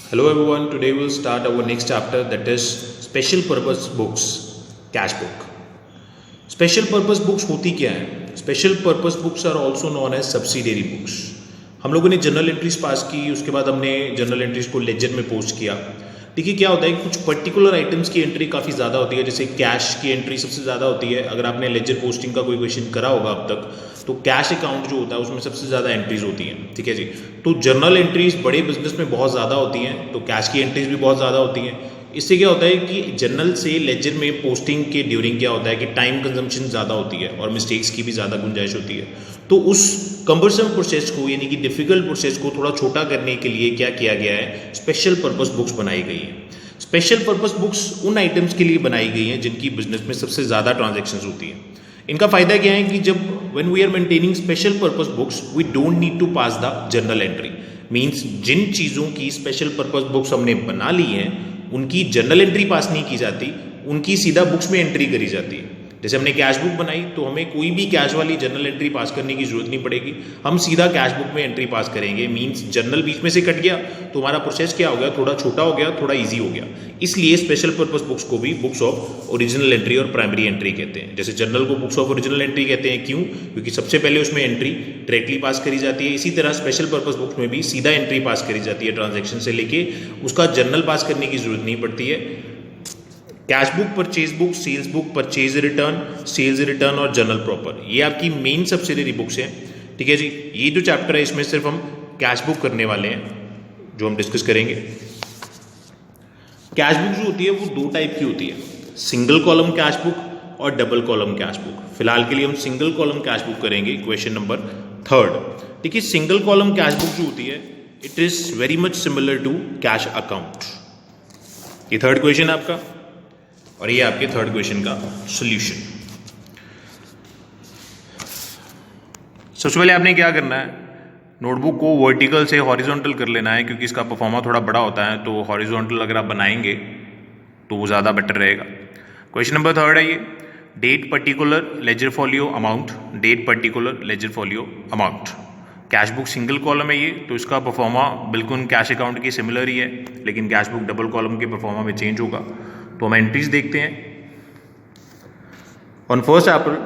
Hello everyone, today we'll start our next chapter, that is special purpose books, cash book. Special purpose books होती क्या है? Special purpose books are also known as subsidiary books. हम लोगों ने journal entries pass की, उसके बाद हमने जर्नल एंट्रीज को लेजर में पोस्ट किया. देखिए क्या होता है, कुछ पर्टिकुलर आइटम्स की एंट्री काफ़ी ज़्यादा होती है. जैसे कैश की एंट्री सबसे ज़्यादा होती है. अगर आपने लेजर पोस्टिंग का कोई क्वेश्चन करा होगा अब तक, तो कैश अकाउंट जो होता है उसमें सबसे ज़्यादा एंट्रीज होती हैं. ठीक है जी. तो जर्नल एंट्रीज बड़े बिजनेस में बहुत ज़्यादा होती हैं, तो कैश की एंट्रीज भी बहुत ज़्यादा होती हैं. इससे क्या होता है कि जर्नल से लेजर में पोस्टिंग के ड्यूरिंग क्या होता है कि टाइम कंजम्पशन ज़्यादा होती है और मिस्टेक्स की भी ज़्यादा गुंजाइश होती है. तो उस कम्बरसम प्रोसेस को, यानी कि डिफ़िकल्ट प्रोसेस को थोड़ा छोटा करने के लिए क्या किया गया है, स्पेशल पर्पस बुक्स बनाई गई हैं. स्पेशल पर्पस बुक्स उन आइटम्स के लिए बनाई गई हैं जिनकी बिजनेस में सबसे ज़्यादा ट्रांजैक्शंस होती हैं. इनका फ़ायदा क्या है कि जब when we are maintaining special purpose books we don't need to pass the journal entry. Means जिन चीज़ों की स्पेशल पर्पस बुक्स हमने बना ली हैं उनकी जर्नल एंट्री पास नहीं की जाती, उनकी सीधा बुक्स में एंट्री करी जाती है. जैसे हमने कैश बुक बनाई तो हमें कोई भी कैश वाली जर्नल एंट्री पास करने की जरूरत नहीं पड़ेगी, हम सीधा कैश बुक में एंट्री पास करेंगे. मींस जर्नल बीच में से कट गया तो हमारा प्रोसेस क्या हो गया, थोड़ा छोटा हो गया, थोड़ा इजी हो गया. इसलिए स्पेशल पर्पस बुक्स को भी बुक्स ऑफ ओरिजिनल एंट्री और प्राइमरी एंट्री कहते हैं. जैसे जर्नल को बुक्स ऑफ ओरिजिनल एंट्री कहते हैं, क्यों? क्योंकि सबसे पहले उसमें एंट्री डायरेक्टली पास करी जाती है. इसी तरह स्पेशल पर्पस बुक्स में भी सीधा एंट्री पास करी जाती है ट्रांजेक्शन से लेके, उसका जर्नल पास करने की जरूरत नहीं पड़ती है. Cash book, purchase book, sales book, purchase return, sales return और जर्नल प्रॉपर, ये आपकी मेन सब्सिडरी बुक्स हैं. ठीक है जी. ये जो चैप्टर है इसमें सिर्फ हम कैश बुक करने वाले हैं, जो हम डिस्कस करेंगे. कैश बुक जो होती है वो दो टाइप की होती है, सिंगल कॉलम कैश बुक और डबल कॉलम कैश बुक. फिलहाल के लिए हम सिंगल कॉलम कैश बुक करेंगे. Question number 3. देखिए सिंगल कॉलम कैश बुक जो होती है it is very much similar to cash account. ये थर्ड क्वेश्चन आपका, और ये आपके थर्ड क्वेश्चन का सॉल्यूशन. सबसे पहले आपने क्या करना है, नोटबुक को वर्टिकल से हॉरिजॉन्टल कर लेना है, क्योंकि इसका परफॉर्मा थोड़ा बड़ा होता है, तो हॉरिजॉन्टल अगर आप बनाएंगे तो वो ज़्यादा बेटर रहेगा. क्वेश्चन नंबर 3 है ये, date particular ledger folio amount, date particular ledger folio amount. Cash book single column है ये, तो इसका परफॉर्मा बिल्कुल कैश अकाउंट की सिमिलर ही है, लेकिन कैश बुक डबल कॉलम के परफॉर्मा में चेंज होगा. तो हम एंट्रीज देखते हैं. On 1st April,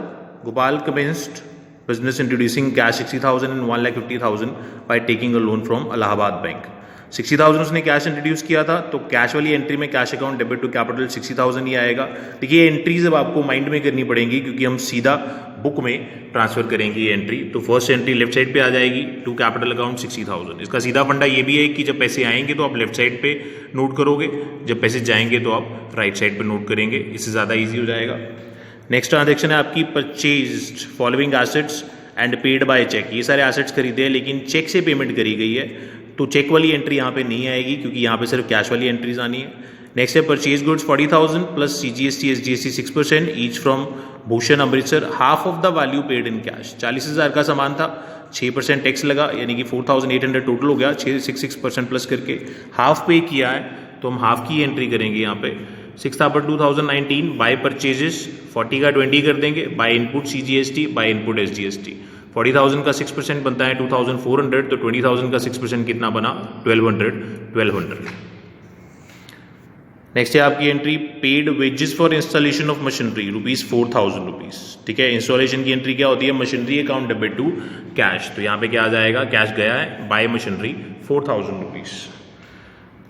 Gopal commenced business introducing cash 60,000 and 1,50,000 by taking a loan from Allahabad Bank. 60,000 उसने कैश इंट्रोड्यूस किया था, तो कैश वाली एंट्री में cash account debit to capital 60,000 ही आएगा. देखिए एंट्रीज अब आपको माइंड में करनी पड़ेंगी, क्योंकि हम सीधा बुक में ट्रांसफर करेंगे ये एंट्री. तो फर्स्ट एंट्री लेफ्ट साइड पे आ जाएगी, टू कैपिटल अकाउंट 60,000. इसका सीधा फंडा ये भी है कि जब पैसे आएंगे तो आप लेफ्ट साइड पे नोट करोगे, जब पैसे जाएंगे तो आप राइट साइड पे नोट करेंगे. इससे ज़्यादा ईजी हो जाएगा. नेक्स्ट ट्रांजेक्शन है आपकी purchased following assets and paid by cheque. ये सारे एसेट्स खरीदे हैं लेकिन चेक से पेमेंट करी गई है, तो चेक वाली एंट्री यहाँ पे नहीं आएगी, क्योंकि यहाँ पे सिर्फ कैश वाली एंट्रीज आनी है. नेक्स्ट है purchase goods 40,000 plus CGST SGST 6% each from Bhushan Amritsar, half of the value paid in cash. 40,000 का सामान था, 6% टैक्स लगा, यानी कि 4,800 टोटल हो गया. 6% प्लस करके हाफ पे किया है, तो हम हाफ की एंट्री करेंगे यहाँ पे. 6th April 2019 बाय परचेजेस 40 का 20 कर देंगे, bye input CGST, by input SGST. 40,000 का 6% बनता है 2,400, तो 20,000 का 6% कितना बना, 1,200. नेक्स्ट है आपकी entry paid wages for installation of machinery ₹4,000. ठीक है. इंस्टॉलेशन की एंट्री क्या होती है, machinery account debit to cash. तो यहाँ पे क्या आ जाएगा, कैश गया है, बाय मशीनरी ₹4,000.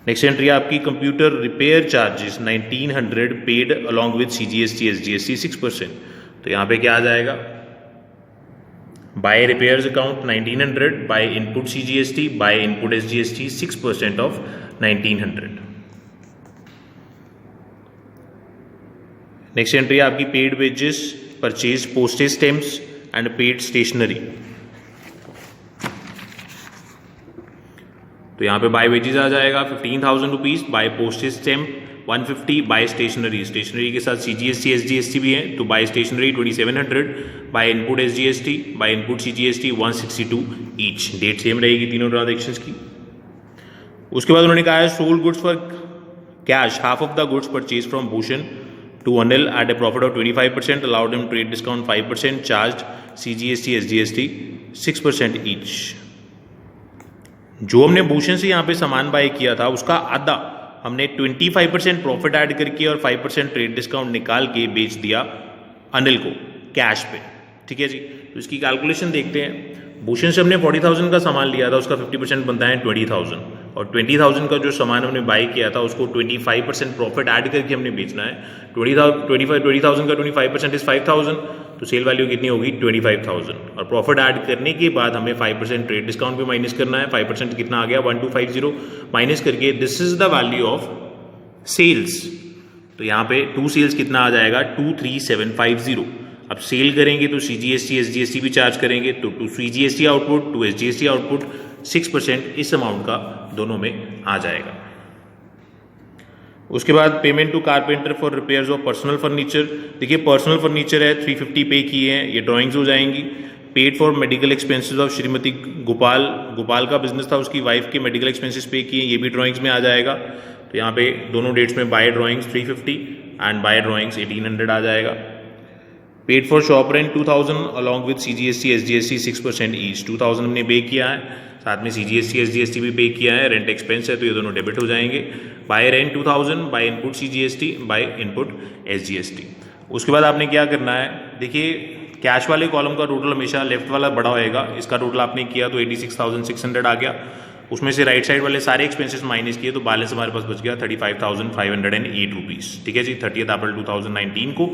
नेक्स्ट एंट्री आपकी computer repair charges 1,900 paid along with CGST SGST 6%. तो यहाँ पे क्या आ जाएगा, by repairs account 1,900, by input CGST, by input SGST 6% of 1,900. Next entry आपकी paid wages, purchase postage stamps and paid stationery. तो यहाँ पे बाय वेजेस आ जाएगा 15,000 rupees, by postage stamp 150, by stationery, stationery के साथ CGST SGST भी है, तो by stationery 2,700, by input SGST, by input CGST 162 each. Date same रहेगी तीनों ट्रांजेक्शन्स की. उसके बाद उन्होंने कहा है sold goods for cash, half of the goods purchase from Bhushan to Anil at a profit of 25%, allowed him trade discount 5%, charged CGST SGST 6% each. जो हमने भूषण से यहाँ पे सामान बाय किया था उसका आधा हमने 25% प्रॉफिट ऐड करके और 5% ट्रेड डिस्काउंट निकाल के बेच दिया अनिल को कैश पे। ठीक है जी, तो इसकी कैलकुलेशन देखते हैं। भूषण से हमने 40,000 का सामान लिया था, उसका 50% बनता है 20,000, और 20,000 का जो सामान हमने बाय किया था उसको 25% प्रॉफिट ऐड करके हमने बेचना है। 20,000 का 25% इज 5,000, तो सेल वैल्यू कितनी होगी 25,000, और प्रॉफिट ऐड करने के बाद हमें 5% ट्रेड डिस्काउंट भी माइनस करना है। 5% कितना आ गया 1250, माइनस करके this is the value of sales. तो यहाँ पे टू सेल्स कितना आ जाएगा 23,750। अब सेल करेंगे तो CGST SGST भी चार्ज करेंगे, तो to CGST output to SGST output 6% इस अमाउंट का दोनों में आ जाएगा। उसके बाद payment to carpenter for repairs of personal furniture. देखिए पर्सनल फर्नीचर है 350 पे किए हैं, ये ड्राइंग्स हो जाएंगी। Paid for medical expenses of Shrimati Gopal का बिजनेस था, उसकी वाइफ के मेडिकल एक्सपेंसेस पे किए, ये भी ड्राइंग्स में आ जाएगा। तो यहाँ पे दोनों डेट्स में by drawings 350 and by drawings 1800 आ जाएगा। Paid for shop rent 2000 along with CGST SGST 6% each. 2000 हमने पे किया है, साथ में CGST SGST भी पे किया है, रेंट एक्सपेंस है तो ये दोनों डेबिट हो जाएंगे। Bye rent 2000, bye input CGST, by input SGST। उसके बाद आपने क्या करना है, देखिए कैश वाले कॉलम का टोटल हमेशा लेफ्ट वाला बड़ा होएगा, इसका टोटल आपने किया तो 86,600 आ गया। उसमें से राइट साइड वाले सारे एक्सपेंसेस माइनस किए तो बैलेंस हमारे पास बच गया 35,508 रुपीज़। ठीक है जी, 30 अप्रैल 2019 को।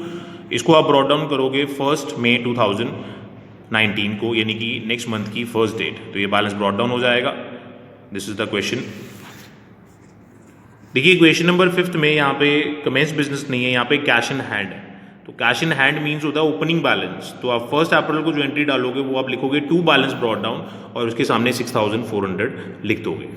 इसको आप ब्रॉड डाउन करोगे 1 मई 2019 को, यानी कि नेक्स्ट मंथ की फर्स्ट डेट, तो ये बैलेंस ब्रॉड डाउन हो जाएगा। This is the question. देखिए क्वेश्चन नंबर 5 में यहाँ पे कमेंस बिजनेस नहीं है, यहाँ पे कैश इन हैंड है। तो कैश इन हैंड मीन्स होता है ओपनिंग बैलेंस। तो आप 1 अप्रैल को जो एंट्री डालोगे वो आप लिखोगे टू बैलेंस ब्रॉड डाउन और उसके सामने 6,400 लिख दोगे।